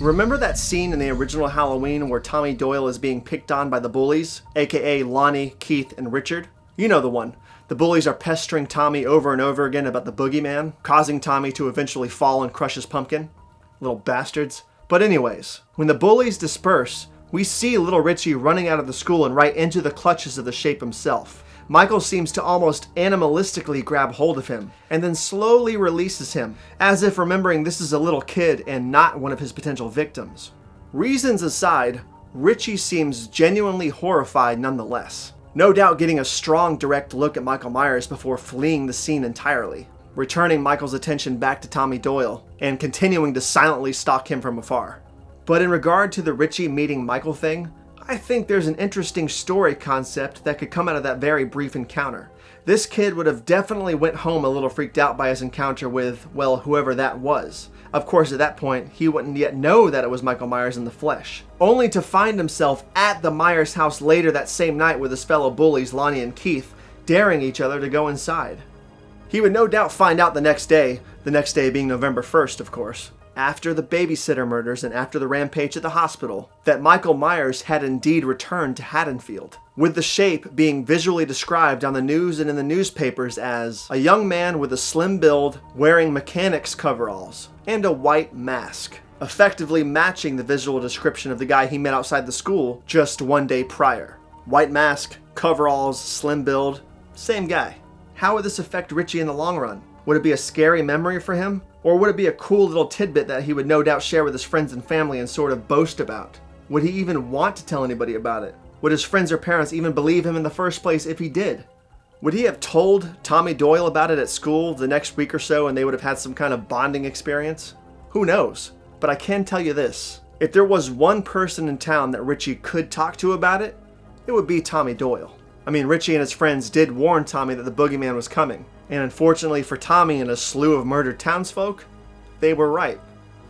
Remember that scene in the original Halloween where Tommy Doyle is being picked on by the bullies, aka Lonnie, Keith, and Richard? You know the one. The bullies are pestering Tommy over and over again about the boogeyman, causing Tommy to eventually fall and crush his pumpkin. Little bastards. But anyways, when the bullies disperse, we see little Richie running out of the school and right into the clutches of the Shape himself. Michael seems to almost animalistically grab hold of him, and then slowly releases him, as if remembering this is a little kid and not one of his potential victims. Reasons aside, Richie seems genuinely horrified nonetheless. No doubt getting a strong direct look at Michael Myers before fleeing the scene entirely, returning Michael's attention back to Tommy Doyle, and continuing to silently stalk him from afar. But in regard to the Richie meeting Michael thing, I think there's an interesting story concept that could come out of that very brief encounter. This kid would have definitely went home a little freaked out by his encounter with, well, whoever that was. Of course, at that point, he wouldn't yet know that it was Michael Myers in the flesh, only to find himself at the Myers house later that same night with his fellow bullies, Lonnie and Keith, daring each other to go inside. He would no doubt find out the next day being November 1st, of course, after the babysitter murders and after the rampage at the hospital, that Michael Myers had indeed returned to Haddonfield, with the Shape being visually described on the news and in the newspapers as a young man with a slim build wearing mechanics coveralls and a white mask, effectively matching the visual description of the guy he met outside the school just one day prior. White mask, coveralls, slim build, same guy. How would this affect Richie in the long run? Would it be a scary memory for him? Or would it be a cool little tidbit that he would no doubt share with his friends and family and sort of boast about? Would he even want to tell anybody about it? Would his friends or parents even believe him in the first place if he did? Would he have told Tommy Doyle about it at school the next week or so and they would have had some kind of bonding experience? Who knows? But I can tell you this. If there was one person in town that Richie could talk to about it, it would be Tommy Doyle. I mean, Richie and his friends did warn Tommy that the boogeyman was coming. And unfortunately for Tommy and a slew of murdered townsfolk, they were right.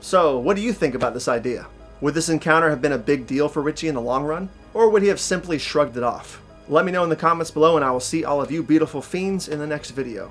So, what do you think about this idea? Would this encounter have been a big deal for Richie in the long run? Or would he have simply shrugged it off? Let me know in the comments below and I will see all of you beautiful fiends in the next video.